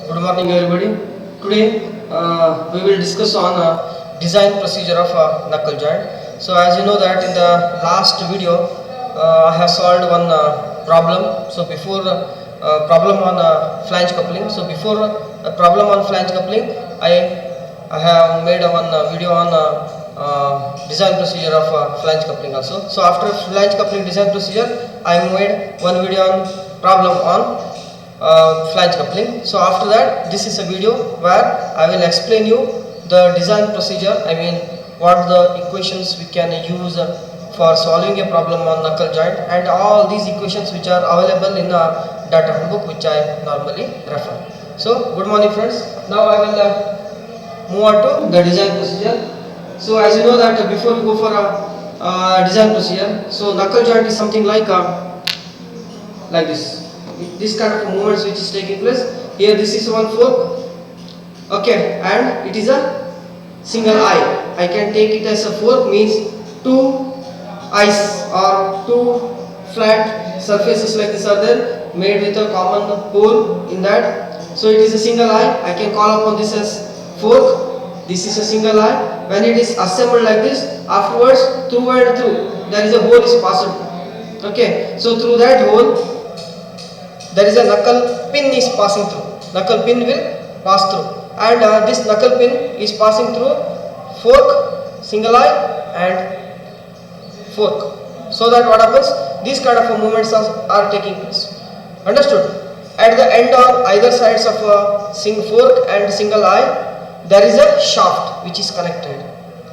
Good morning, everybody. Today we will discuss on design procedure of knuckle joint. So, as you know that in the last video, I have solved one problem. So, before problem on flange coupling. So, before problem on flange coupling, I have made one video on design procedure of flange coupling also. So, after flange coupling design procedure, I made one video on problem on flange coupling. So after that, this is a video where I will explain you the design procedure. I mean what the equations we can use for solving a problem on knuckle joint, and all these equations which are available in a data handbook which I normally refer. So good morning friends. Now I will move on to the design procedure. So as you know that before we go for a design procedure, so knuckle joint is something like this kind of movements which is taking place. Here this is one fork, okay, and it is a single eye. I can take it as a fork, means two eyes or two flat surfaces like this are there, made with a common hole in that. So it is a single eye. I can call upon this as fork. This is a single eye. When it is assembled like this, afterwards through and through there is a hole is passed. Okay, so through that hole there is a knuckle pin is passing through. Knuckle pin will pass through, and this knuckle pin is passing through fork, single eye, and fork. So that what happens? These kind of movements are taking place. Understood? At the end on either sides of a fork and single eye, there is a shaft which is connected.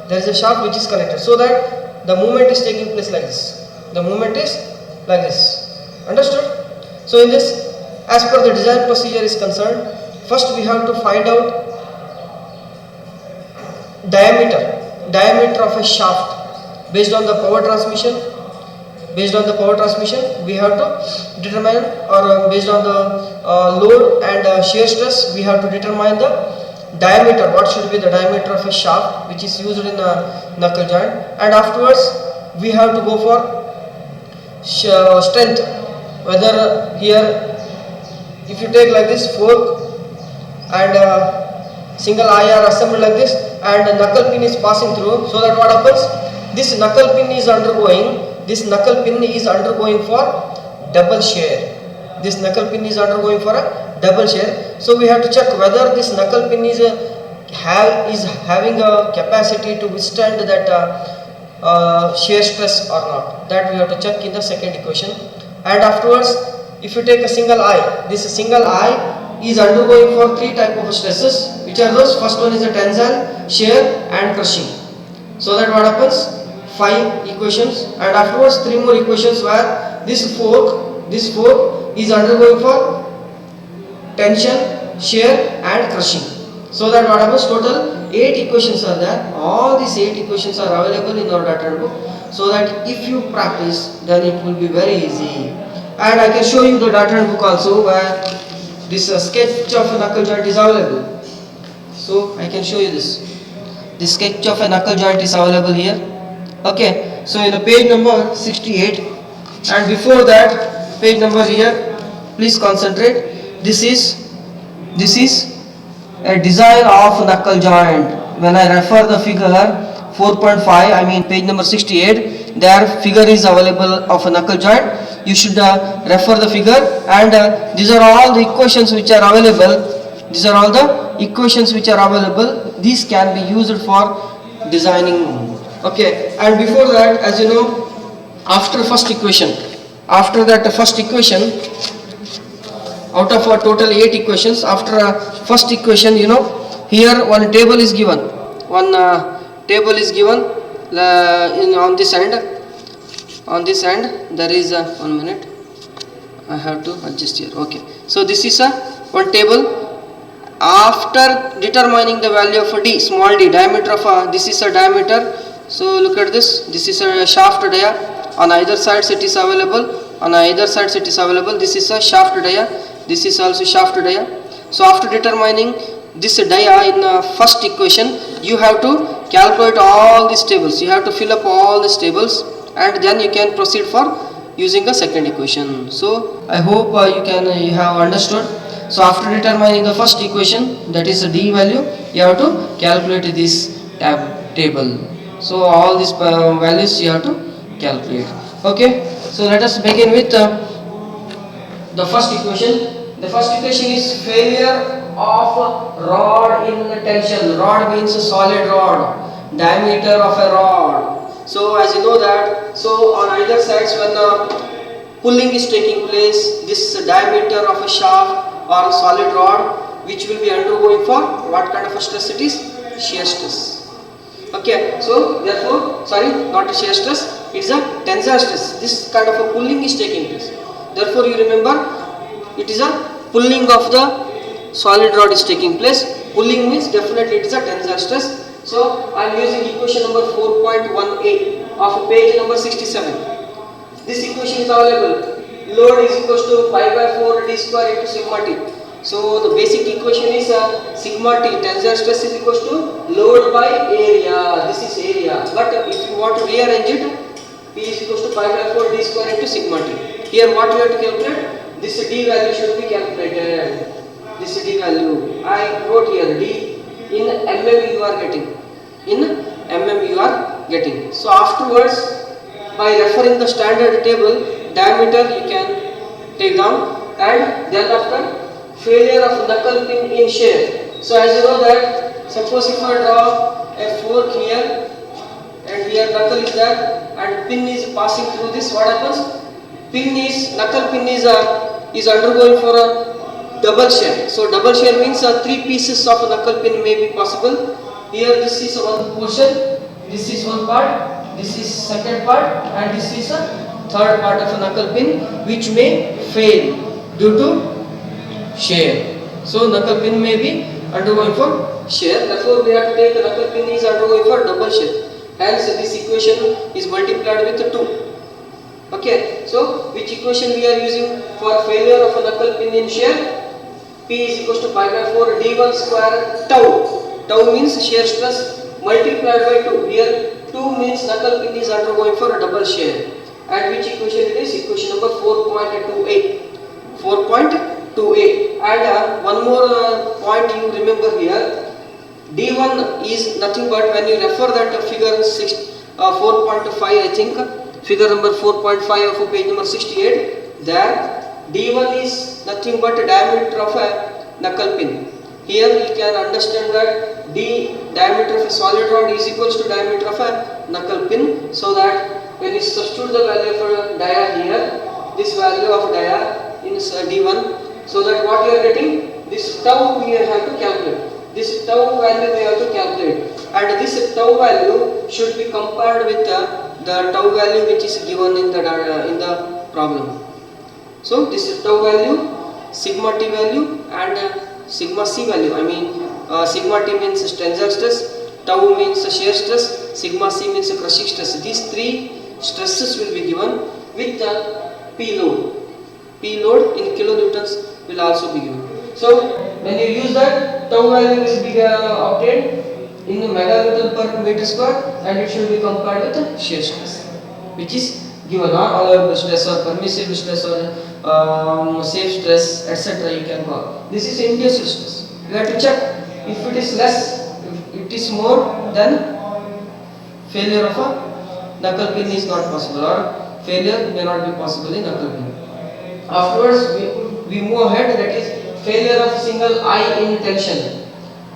There is a shaft which is connected, so that the movement is taking place like this. The movement is like this. Understood? So in this, as per the design procedure is concerned, first we have to find out diameter of a shaft based on the power transmission. Based on the power transmission, we have to determine, or based on the load and shear stress, we have to determine the diameter. What should be the diameter of a shaft which is used in a knuckle joint, and afterwards we have to go for strength. Whether here, if you take like this fork and single eye are assembled like this, and the knuckle pin is passing through, so that what happens? This knuckle pin is undergoing for double shear. This knuckle pin is undergoing for a double shear. So we have to check whether this knuckle pin is having a capacity to withstand that shear stress or not. That we have to check in the second equation. And afterwards, if you take a single eye, this single eye is undergoing for three type of stresses. Which are those? First one is a tensile, shear, and crushing. So that what happens? 5 equations, and afterwards 3 more equations where this fork is undergoing for tension, shear, and crushing. So that what happens? Total 8 equations are there. All these 8 equations are available in our data book. So that if you practice, then it will be very easy. And I can show you the data book also where this sketch of a knuckle joint is available. So I can show you this. This sketch of a knuckle joint is available here. Okay. So in the page number 68, and before that page number here, please concentrate. This is a design of knuckle joint. When I refer the figure 4.5, I mean page number 68, there figure is available of a knuckle joint. You should refer the figure, and these are all the equations which are available. These can be used for designing. Okay, and before that, as you know, after that first equation, out of our total 8 equations, after first equation, you know, here one table is given. On this end there is a 1 minute. I have to adjust here. Okay, so this is one table. After determining the value of d, small d, diameter of this is a diameter. So look at this. This is a shaft dia. On either sides it is available. This is a shaft dia. This is also shaft dia. So after determining this dia in first equation, you have to calculate all these tables. You have to fill up all these tables, and then you can proceed for using a second equation. So I hope you have understood. So after determining the first equation, that is the D value, you have to calculate this table. So all these values you have to calculate. Okay. So let us begin with the first equation. The first equation is failure of rod in tension. Rod means a solid rod, diameter of a rod. So as you know that, so on either sides when pulling is taking place, this diameter of a shaft or a solid rod, which will be undergoing for what kind of a stress it is? Shear stress. Okay, so therefore, sorry, not a shear stress, it is a tensile stress. This kind of a pulling is taking place. Therefore, you remember, it is a pulling of the solid rod is taking place. Pulling means definitely it is a tensile stress. So I am using equation number 4.18 of page number 67. This equation is available. Load is equals to pi by 4 d square into sigma t. So the basic equation is sigma t, tensile stress is equals to load by area. This is area. But if you want to rearrange it, P is equals to pi by 4 d square into sigma t. Here what you have to calculate? This d value should be calculated. This d value I wrote here, d in mm you are getting. In mm you are getting. So afterwards, by referring the standard table, diameter you can take down, and then after failure of knuckle pin in shear. So as you know that, suppose if I draw a fork here and here knuckle is there and pin is passing through this, what happens? Knuckle pin is undergoing for a double shear. So double shear means 3 pieces of a knuckle pin may be possible. Here this is one portion, this is one part, this is second part, and this is a third part of a knuckle pin which may fail due to shear. So knuckle pin may be undergoing for shear. Therefore we have to take the knuckle pin is undergoing for double shear. Hence this equation is multiplied with 2. Okay, so which equation we are using for failure of a knuckle pin in shear? P is equals to pi by 4 d1 square tau. Tau means shear stress multiplied by 2. Here 2 means knuckle pin is undergoing for a double shear. And which equation it is? Equation number 4.28. 4.28. And one more point you remember here. D1 is nothing but when you refer that figure 4.5, I think. Figure number 4.5 of page number 68, there D1 is nothing but a diameter of a knuckle pin. Here you can understand that D diameter of a solid rod is equals to diameter of a knuckle pin, so that when you substitute the value for dia here, this value of dia in D1, so that what you are getting, this tau we have to calculate. This tau value we have to calculate, and this tau value should be compared with the tau value which is given in the problem. So this is tau value, sigma t value, and sigma c value. I mean sigma t means tensile stress, tau means shear stress, sigma c means crushing stress. These 3 stresses will be given with the P load. P load in kilonewtons will also be given. So when you use that, tau value will be obtained in meganewton per meter square, and it should be compared with the shear stress which is given, or allowable stress or permissible stress or safe stress, etc. you can call. This is induced stress. You have to check if it is less, if it is more, then failure of a knuckle pin is not possible, or failure may not be possible in knuckle pin. Afterwards we move ahead, that is failure of single eye in tension.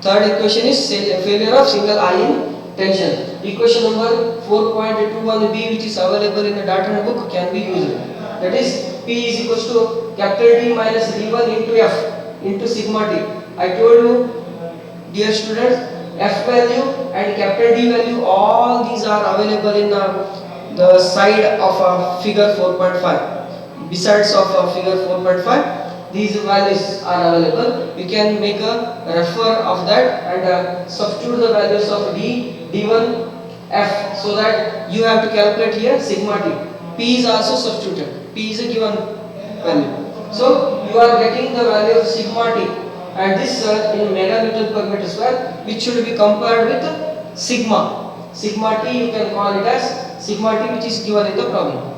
Third equation is failure of single eye in tension. Equation number 4.21b, which is available in the data book, can be used. That is P is equals to capital D minus D1 into F into sigma t. I told you, dear students, F value and capital D value, all these are available in the side of figure 4.5. Besides of figure 4.5, these values are available. You can make a refer of that and substitute the values of D, D1, F, so that you have to calculate here sigma t. P is also substituted. P is a given value. So you are getting the value of sigma t, and this in meganewton per meter square, which should be compared with sigma. Sigma t you can call it as sigma t, which is given in the problem.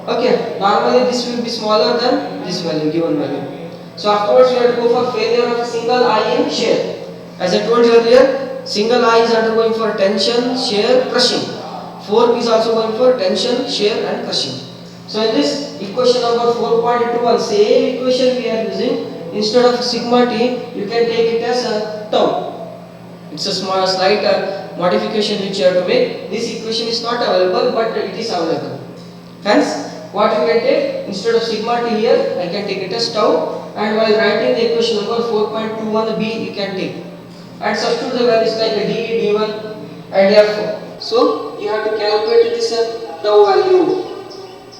Okay, normally this will be smaller than this value, given value. So afterwards we have to go for failure of single eye in shear. As I told you earlier, single eye is undergoing for tension, shear, crushing. Fork is also going for tension, shear and crushing. So in this equation number 4.21, same equation we are using. Instead of sigma t, you can take it as a tau. It's a small slight modification which you have to make. This equation is not available, but it is available. Hence, what you can take, instead of sigma t here, I can take it as tau, and while writing the equation number 4.21b, you can take and substitute the values like d, d1 and f. So you have to calculate this tau value,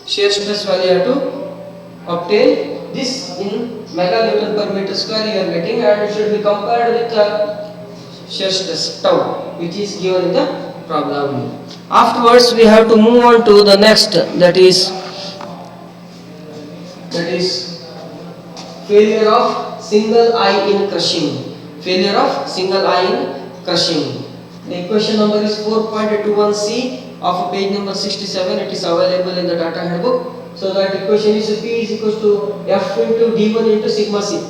shear stress value. You have to obtain this in meganewton per meter square you are getting, and it should be compared with shear stress tau, which is given in the problem. Afterwards, we have to move on to the next, that is failure of single eye in crushing. Failure of single eye in crushing. The equation number is 4.21c of page number 67. It is available in the data handbook. So that equation is P is equals to F into D1 into sigma C.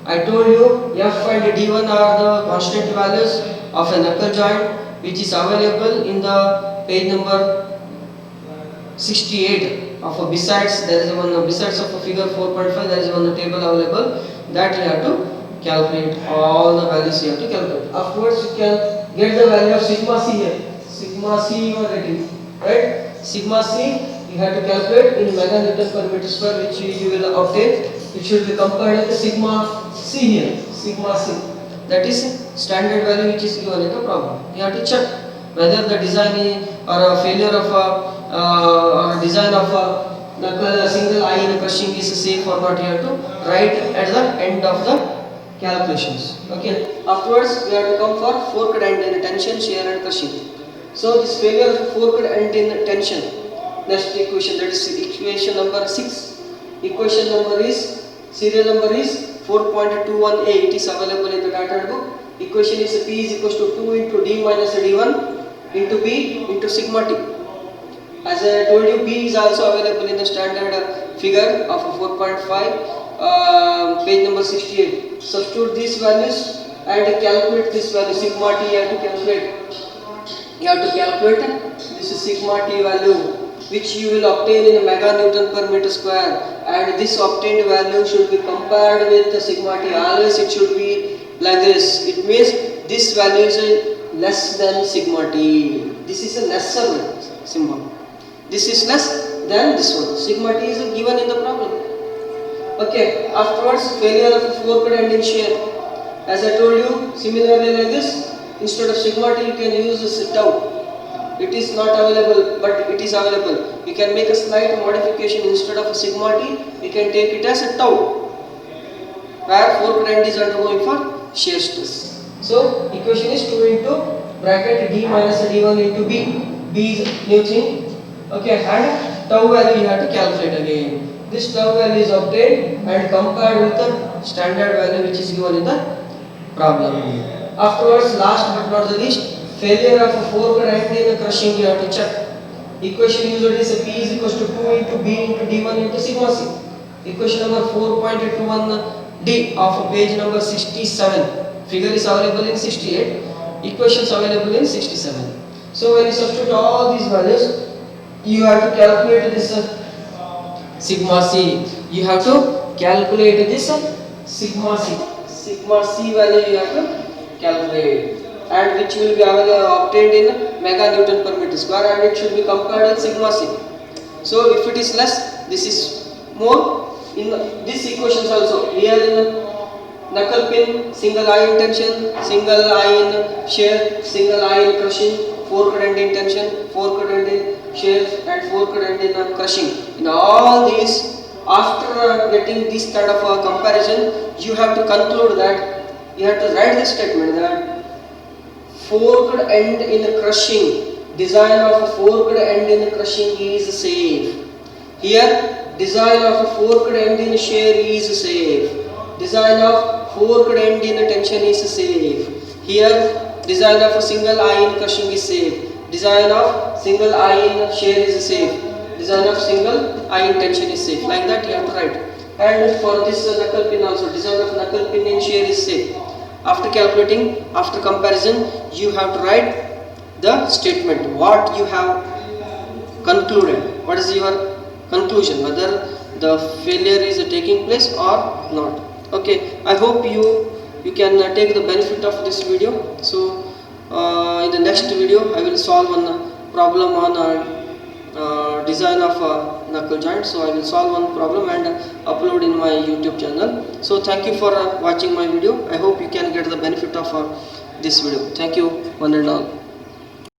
I told you F and D1 are the constant values of a knuckle joint, which is available in the page number 68 of besides. There is one besides of a figure 4.5. There is one table available that you have to calculate. All the values you have to calculate. Afterwards, you can get the value of sigma C here. Sigma C you are getting, right? Sigma C you have to calculate in meganewton per meter square, which you will obtain. It should be compared with sigma C here. Sigma C, that is standard value which is given in the problem. You have to check whether the design or a failure of or a design of a single eye in crushing is safe or not. You have to write at the end of the calculations. Okay. Afterwards, we have to come for forked end in tension, shear and crushing. So this failure of forked end in tension. Next equation, that is equation number 6. Equation number is, serial number is 4.21a. It is available in the data book. Equation is P is equals to 2 into D minus D1 into B into sigma T. As I told you, B is also available in the standard figure of 4.5, page number 68. Substitute these values and calculate this value. Sigma T you have to calculate. You have to calculate this is sigma T value, which you will obtain in meganewton per meter square, and this obtained value should be compared with the sigma T. Always it should be like this. It means this value is less than sigma T. This is a lesser symbol. This is less than this one. Sigma T is given in the problem. Okay. Afterwards, failure of forked end in shear. As I told you, similarly like this, instead of sigma T you can use this tau. It is not available, but it is available. You can make a slight modification. Instead of a sigma T, you can take it as a tau, where forked end is undergoing for shear stress. So equation is 2 into bracket D minus D1 into B. B is new thing. Okay, and tau value you have to calculate again. This tau value is obtained and compared with the standard value which is given in the problem. Afterwards, last but not the least, failure of a forked end in the crushing you have to check. Equation usually is P is equals to 2 into B into D1 into sigma C. Equation number 4.21D of page number 67. Figure is available in 68. Equations available in 67. So when you substitute all these values, you have to calculate this sigma C. You have to calculate this sigma C. Sigma C value you have to calculate, and which will be obtained in meganewton per meter square, and it should be compared with sigma C. So if it is less, this is more. In these equations also, here in knuckle pin, single eye in tension, single eye in shear, single eye in crushing, forked end in tension, forked end in shear and forked end in crushing. In all these, after getting this kind of a comparison, you have to conclude that you have to write this statement that forked end in crushing, design of a forked end in crushing is safe. Here, design of a forked end in shear is safe. Design of forked end in tension is safe. Here, design of a single eye in crushing is safe. Design of single eye in shear is safe. Design of single eye in tension is safe. Like that you have to write. And for this knuckle pin also, design of knuckle pin in shear is same. After calculating, after comparison, you have to write the statement, what you have concluded, what is your conclusion, whether the failure is taking place or not. Okay, I hope you can take the benefit of this video. So in the next video I will solve one problem on design of knuckle joint. So I will solve one problem and upload in my YouTube channel. So thank you for watching my video. I hope you can get the benefit of this video. Thank you one and all.